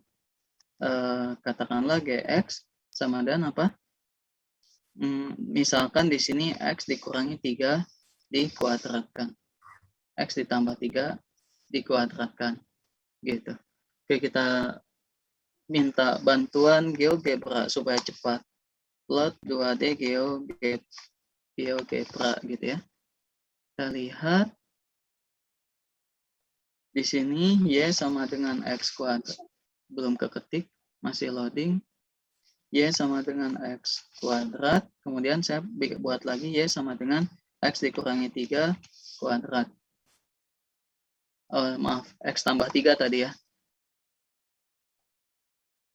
katakanlah Gx sama dengan apa? Misalkan di sini X dikurangi 3 dikuadratkan. X ditambah 3 dikuadratkan. Gitu. Oke, kita minta bantuan GeoGebra supaya cepat. Plot 2D GeoGebra gitu ya. Kita lihat di sini Y sama dengan X kuadrat. Belum keketik, masih loading. Y sama dengan X kuadrat. Kemudian saya buat lagi Y sama dengan X dikurangi 3 kuadrat. Maaf, X tambah 3 tadi ya.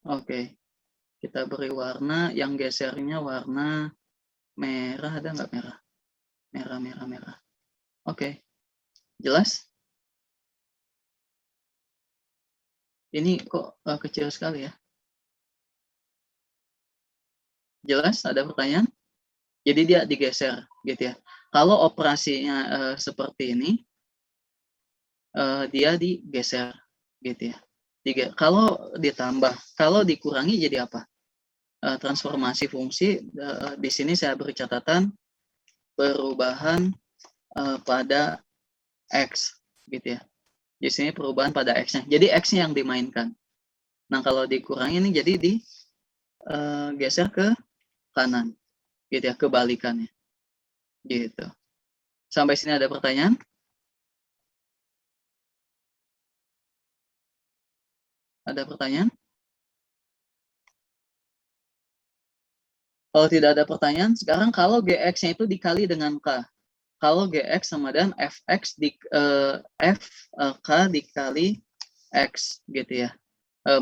Oke, kita beri warna, yang gesernya warna merah, ada nggak merah? Merah. Oke, jelas? Ini kok kecil sekali ya? Jelas? Ada pertanyaan? Jadi dia digeser, gitu ya. Kalau operasinya seperti ini, dia digeser, gitu ya. Kalau ditambah, kalau dikurangi jadi apa? Transformasi fungsi, di sini saya beri catatan perubahan pada X, gitu ya. Di sini perubahan pada X-nya. Jadi X-nya yang dimainkan. Nah, kalau dikurangi ini jadi digeser ke kanan, gitu ya, kebalikannya. Gitu. Sampai sini ada pertanyaan? Ada pertanyaan? Kalau tidak ada pertanyaan, sekarang kalau Gx-nya itu dikali dengan K. Kalau Gx sama dengan Fx K dikali X, gitu ya.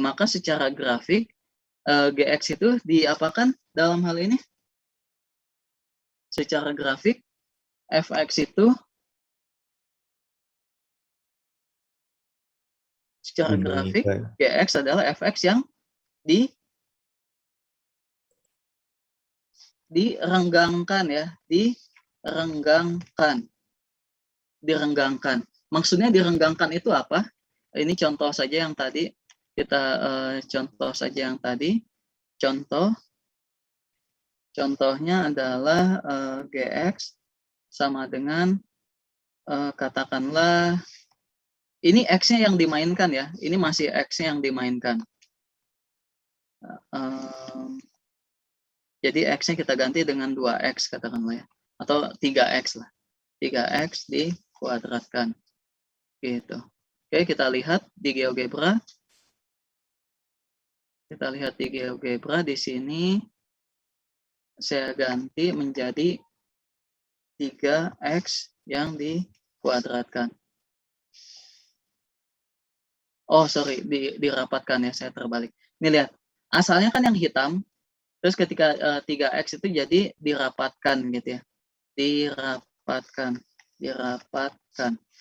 Maka secara grafik, Gx itu diapakan dalam hal ini? Secara grafik, Fx itu secara grafik, Gx adalah Fx yang direnggangkan ya, direnggangkan. Maksudnya direnggangkan itu apa? Ini contoh saja yang tadi kita contohnya adalah Gx sama dengan katakanlah ini X-nya yang dimainkan ya, ini masih X-nya yang dimainkan. Jadi X-nya kita ganti dengan 2X katakanlah ya. Atau 3X lah. 3X dikuadratkan. Gitu. Oke, kita lihat di GeoGebra. Kita lihat di GeoGebra di sini saya ganti menjadi 3X yang dikuadratkan. Oh, sorry, dirapatkan ya, saya terbalik. Ini lihat, asalnya kan yang hitam. Terus ketika 3X itu jadi dirapatkan gitu ya. Dirapatkan.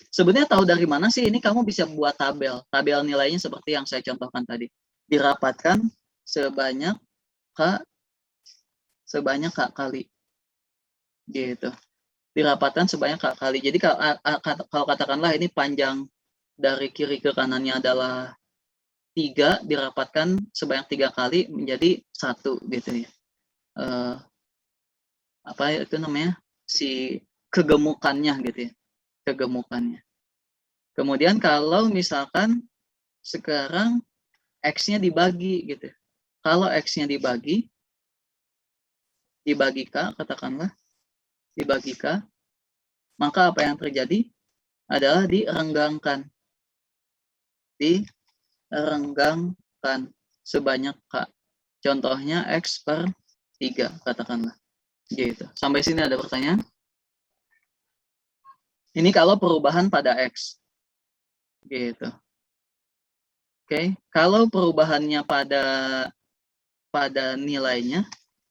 Sebenarnya tahu dari mana sih ini kamu bisa buat tabel. Tabel nilainya seperti yang saya contohkan tadi. Dirapatkan sebanyak K kali. Gitu. Dirapatkan sebanyak K kali. Jadi kalau katakanlah ini panjang dari kiri ke kanannya adalah 3 dirapatkan sebanyak 3 kali menjadi 1 gitu ya. Apa itu namanya? Si kegemukannya gitu ya. Kegemukannya. Kemudian kalau misalkan sekarang X-nya dibagi gitu. Kalau X-nya dibagi K katakanlah, dibagi K, maka apa yang terjadi adalah direnggangkan sebanyak K. Contohnya X per 3 katakanlah. Gitu. Sampai sini ada pertanyaan? Ini kalau perubahan pada X. Gitu. Oke, kalau perubahannya pada nilainya,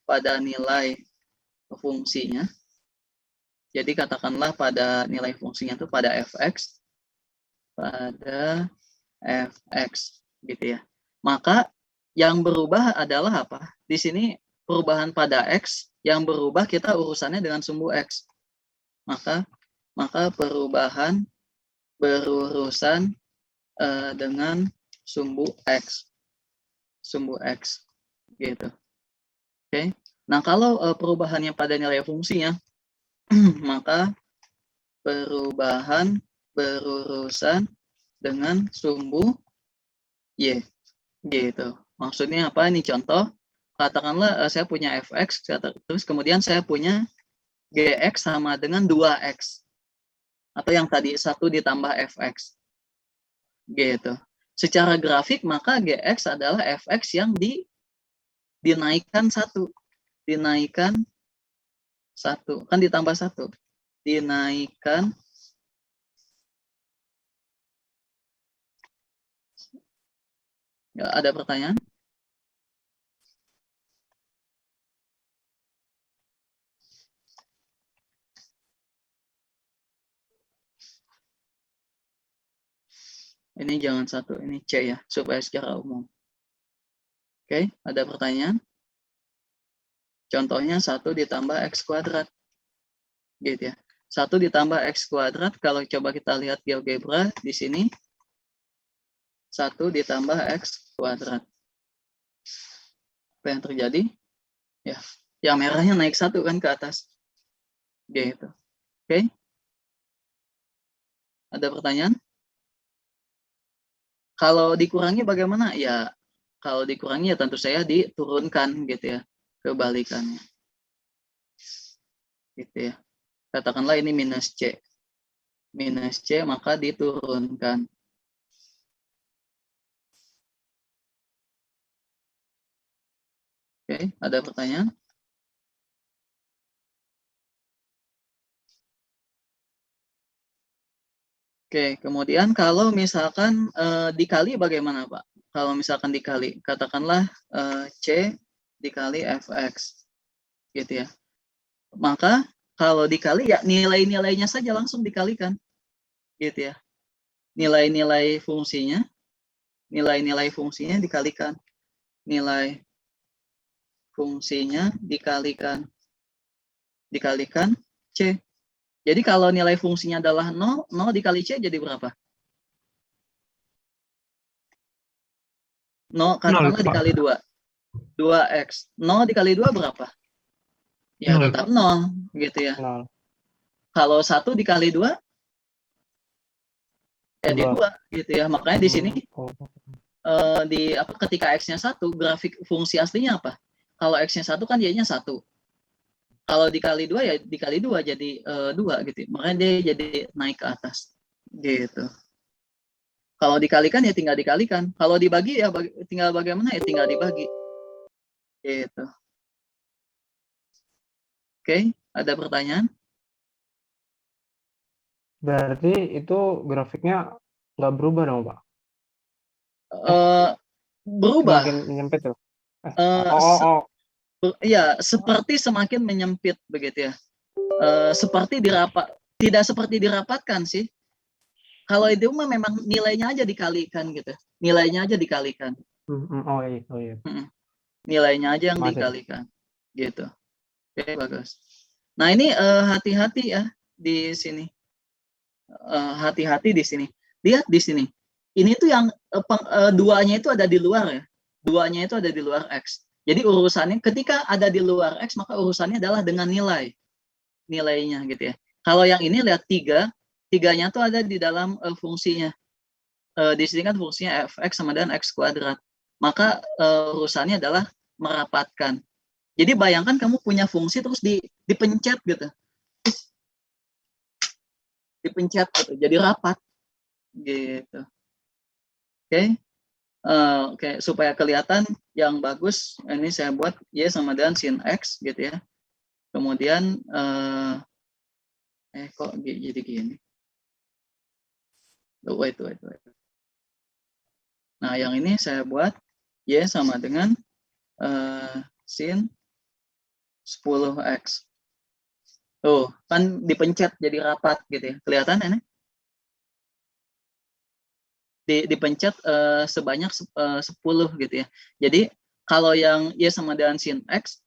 pada nilai fungsinya, jadi katakanlah pada nilai fungsinya itu pada fx, gitu ya. Maka yang berubah adalah apa? Di sini perubahan pada x, yang berubah kita urusannya dengan sumbu x. Maka perubahan berurusan dengan sumbu x, gitu. Oke. Nah, kalau perubahannya pada nilai fungsinya, maka perubahan berurusan dengan sumbu y, gitu. Maksudnya apa? Ini contoh. Katakanlah saya punya fx, terus kemudian saya punya gx sama dengan 2x. Atau yang tadi 1 ditambah fx. Gitu. Secara grafik maka gx adalah fx yang dinaikkan 1. Dinaikkan 1. Kan ditambah 1. Dinaikkan ya, ada pertanyaan? Ini jangan 1, ini C ya, supaya secara umum. Oke, ada pertanyaan? Contohnya 1 ditambah x kuadrat. Gitu ya. 1 ditambah x kuadrat, kalau coba kita lihat GeoGebra di sini, 1 ditambah x kuadrat. Apa yang terjadi? Ya, yang merahnya naik 1 kan ke atas. Gitu. Oke. Ada pertanyaan? Kalau dikurangi bagaimana? Ya, kalau dikurangi ya tentu saya diturunkan gitu ya, kebalikannya. Gitu ya. Katakanlah ini minus C. Minus C maka diturunkan. Oke, ada pertanyaan? Oke, kemudian kalau misalkan dikali bagaimana, Pak? Kalau misalkan dikali, katakanlah C dikali fx, gitu ya. Maka kalau dikali ya nilai-nilainya saja langsung dikalikan, gitu ya. Nilai-nilai fungsinya dikalikan. Nilai fungsinya dikalikan C. Jadi kalau nilai fungsinya adalah 0, 0 dikali C jadi berapa? 0 katakanlah dikali 2. 2x. 0 dikali 2 berapa? Ya tetap 0 gitu ya. 0. Kalau 1 dikali 2 jadi 2 gitu ya. Makanya di sini ketika x-nya 1, grafik fungsi aslinya apa? Kalau x-nya 1 kan y-nya 1. Kalau dikali 2 ya dikali 2 jadi 2 gitu. Makanya dia jadi naik ke atas. Gitu. Kalau dikalikan ya tinggal dikalikan. Kalau dibagi ya tinggal bagaimana ya tinggal dibagi. Gitu. Oke, ada pertanyaan? Berarti itu grafiknya nggak berubah dong, Pak? Berubah. Semakin menyempit tuh. Ya, seperti semakin menyempit begitu ya. Tidak seperti dirapatkan sih. Kalau itu mah memang nilainya aja dikalikan gitu. Nilainya aja dikalikan. Oh iya. Nilainya aja yang dikalikan. Gitu. Oke, bagus. Nah, ini hati-hati ya di sini. Hati-hati di sini. Lihat di sini. Ini tuh yang duanya itu ada di luar ya. Duanya itu ada di luar X. Jadi urusannya ketika ada di luar X, maka urusannya adalah dengan nilainya gitu ya. Kalau yang ini lihat 3, 3-nya tuh ada di dalam fungsinya. Di sini kan fungsinya fx sama dengan x kuadrat. Maka urusannya adalah merapatkan. Jadi bayangkan kamu punya fungsi terus dipencet gitu. Dipencet gitu, jadi rapat. Gitu. Oke. Oke, supaya kelihatan yang bagus, ini saya buat y sama dengan sin x gitu ya. Kemudian kok jadi gini? Wait. Nah, yang ini saya buat Y sama dengan sin 10X. Tuh, kan dipencet jadi rapat gitu ya. Kelihatan ini? Dipencet sebanyak 10 gitu ya. Jadi, kalau yang Y sama dengan sin X,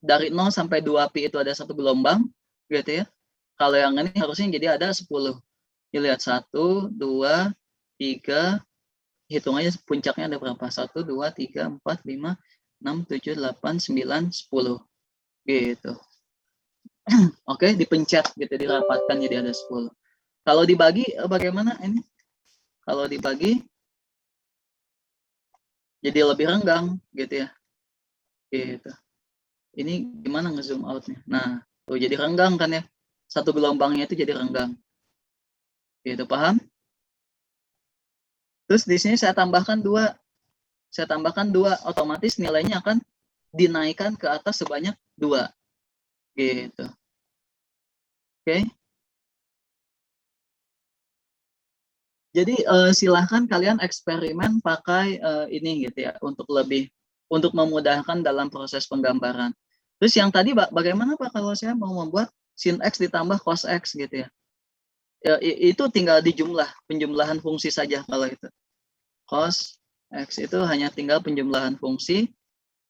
dari 0 sampai 2pi itu ada satu gelombang gitu ya. Kalau yang ini harusnya jadi ada 10. Lihat 1, 2, 3, hitung aja puncaknya ada berapa? 1, 2, 3, 4, 5, 6, 7, 8, 9, 10. Gitu. Oke, dipencet gitu, dirapatkan jadi ada 10. Kalau dibagi bagaimana ini? Kalau dibagi jadi lebih renggang gitu ya. Gitu. Ini gimana nge-zoom out-nya? Nah, tuh jadi renggang kan ya. Satu gelombangnya itu jadi renggang. Gitu, paham? Terus di sini saya tambahkan 2. Saya tambahkan 2, otomatis nilainya akan dinaikkan ke atas sebanyak 2. Gitu. Oke. Jadi silahkan kalian eksperimen pakai ini gitu ya, untuk memudahkan dalam proses penggambaran. Terus yang tadi bagaimana Pak kalau saya mau membuat sin X ditambah cos X gitu ya? Itu tinggal penjumlahan fungsi saja kalau itu. Cos X itu hanya tinggal penjumlahan fungsi,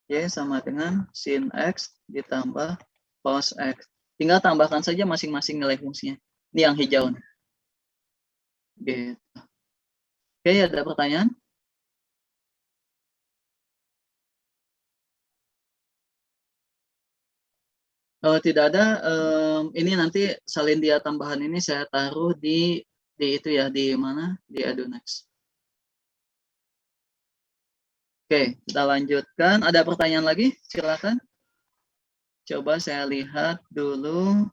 Y sama dengan sin X ditambah cos X. Tinggal tambahkan saja masing-masing nilai fungsinya. Ini yang hijau nih. Gitu. Oke, ada pertanyaan? Kalau tidak ada, ini nanti salin dia tambahan ini saya taruh di itu ya, di mana? Di Edunext. Oke, kita lanjutkan. Ada pertanyaan lagi? Silakan. Coba saya lihat dulu.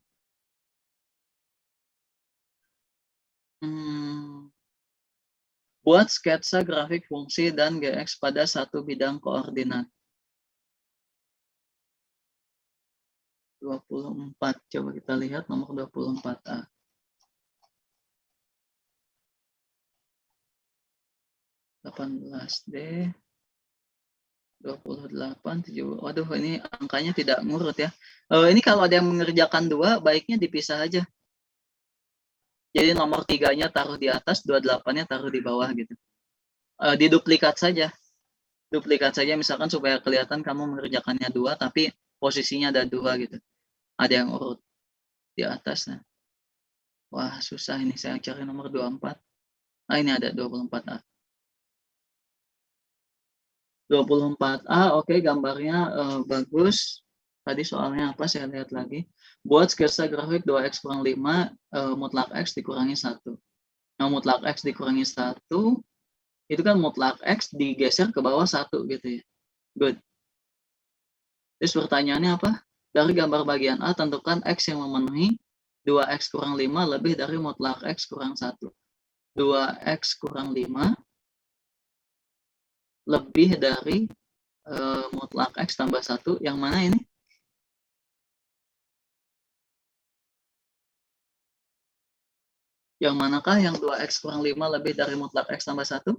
Buat sketsa grafik fungsi dan GX pada satu bidang koordinat. 24. Coba kita lihat nomor 24A. D 28, 7. Waduh, ini angkanya tidak ngurut ya. Ini kalau ada yang mengerjakan 2, baiknya dipisah aja. Jadi nomor 3-nya taruh di atas, 28-nya taruh di bawah gitu. Diduplikat saja. Duplikat saja misalkan supaya kelihatan kamu mengerjakannya 2, tapi posisinya ada 2 gitu. Ada yang urut di atas. Nah. Wah, susah ini saya cari nomor 24. Ah, ini ada 24A. 24A, oke, gambarnya bagus. Tadi soalnya apa? Saya lihat lagi. Buat sketsa grafik 2X kurang 5, mutlak X dikurangi 1. Nah, mutlak X dikurangi 1, itu kan mutlak X digeser ke bawah 1 gitu ya. Good. Terus pertanyaannya apa? Dari gambar bagian A, tentukan X yang memenuhi 2X kurang 5 lebih dari mutlak X kurang 1. 2X kurang 5 lebih dari mutlak X tambah 1. Yang mana ini? Yang manakah yang 2X kurang 5 lebih dari mutlak X tambah 1?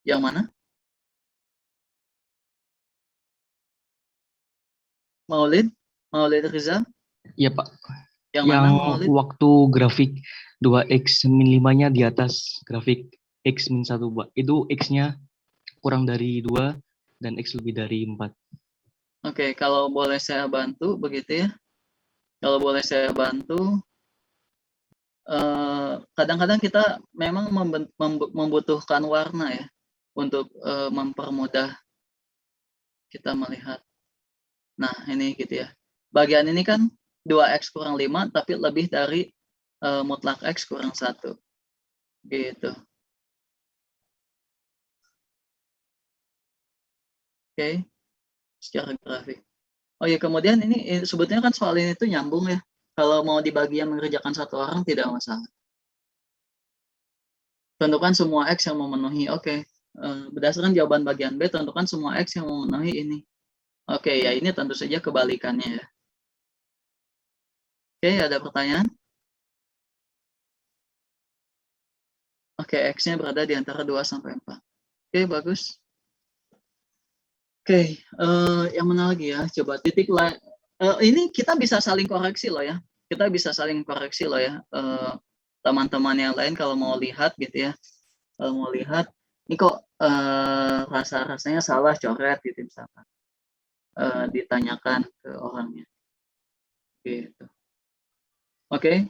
Yang mana? Maulid Riza? Iya Pak. Yang mana Maulid? Waktu grafik 2X min 5-nya di atas grafik X min 1 Pak. Itu X-nya kurang dari 2 dan X lebih dari 4. Oke, kalau boleh saya bantu begitu ya. Kalau boleh saya bantu, kadang-kadang kita memang membutuhkan warna ya untuk mempermudah kita melihat. Nah, ini gitu ya. Bagian ini kan 2X kurang 5 tapi lebih dari mutlak X kurang 1. Gitu. Oke. Secara grafik. Oh ya, kemudian ini sebetulnya kan soal ini tuh nyambung ya. Kalau mau dibagi yang mengerjakan satu orang tidak masalah. Tentukan semua X yang memenuhi. Oke. Berdasarkan jawaban bagian B, tentukan semua X yang memenuhi ini. Oke, ya ini tentu saja kebalikannya ya. Oke, ada pertanyaan? Oke, X-nya berada di antara 2 sampai 4. Oke, bagus. Oke, yang mana lagi ya? Coba titik lain. Ini kita bisa saling koreksi loh ya. Kita bisa saling koreksi loh ya. Teman-teman yang lain kalau mau lihat gitu ya. Kalau mau lihat, ini kok rasanya salah, coret gitu misalkan. Ditanyakan ke orangnya. Gitu. Oke.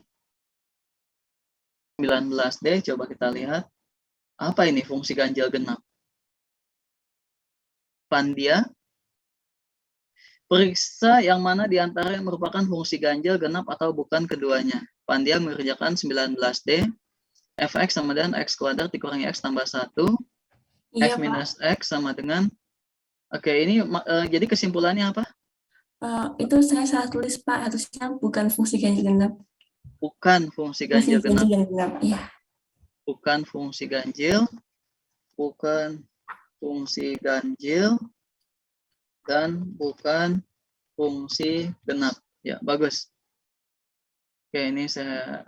19D, coba kita lihat. Apa ini fungsi ganjil genap? Pandia, periksa yang mana di antara yang merupakan fungsi ganjil genap atau bukan keduanya. Pandia mengerjakan 19D, fx sama dengan x kuadrat dikurangi x tambah 1, Iya, x minus x sama dengan, oke ini jadi kesimpulannya apa? Itu saya salah tulis Pak, harusnya bukan fungsi ganjil genap. Bukan fungsi ganjil genap. Iya. Bukan fungsi ganjil, bukan fungsi ganjil, dan bukan fungsi genap. Ya, bagus. Oke, ini saya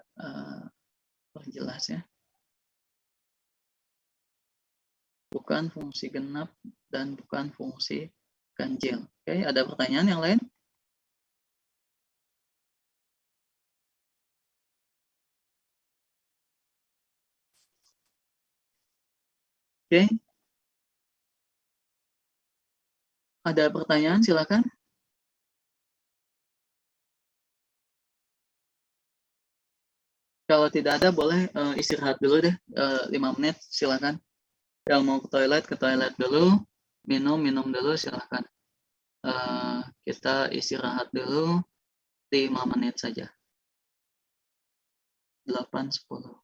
perjelas ya. Bukan fungsi genap dan bukan fungsi ganjil. Oke, ada pertanyaan yang lain? Oke. Ada pertanyaan, silakan. Kalau tidak ada, boleh istirahat dulu deh, 5 menit, silakan. Yang mau ke toilet dulu. Minum dulu, silakan. Kita istirahat dulu 5 menit saja. 8.10.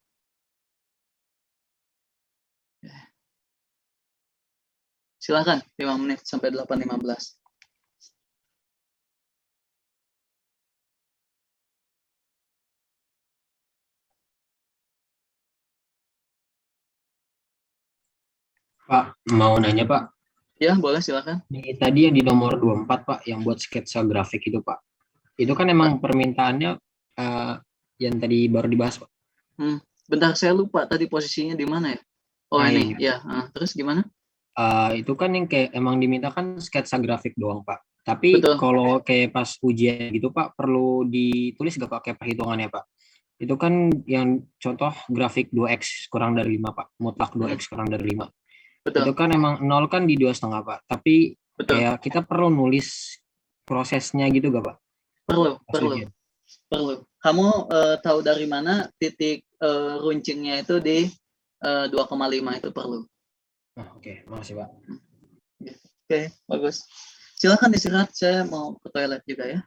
Silakan 5 menit sampai 8.15. Pak, mau nanya Pak. Ya, boleh silakan. Tadi yang di nomor 24 Pak, yang buat sketsa grafik itu Pak. Itu kan emang permintaannya yang tadi baru dibahas Pak. Bentar, saya lupa tadi posisinya di mana ya? Oh ini, ya. Terus gimana? Itu kan yang kayak emang diminta kan sketsa grafik doang Pak. Tapi kalau kayak pas ujian gitu Pak, perlu ditulis gak Pak kayak perhitungannya Pak? Itu kan yang contoh grafik 2x kurang dari 5 Pak. Mutlak 2x kurang dari 5. Betul. Itu kan emang 0 kan di 2,5 Pak. Tapi kayak kita perlu nulis prosesnya gitu gak Pak? Perlu. Kamu tahu dari mana titik runcingnya itu di 2,5 itu perlu. Oke, makasih Pak. Oke, bagus. Silakan istirahat, saya mau ke toilet juga ya.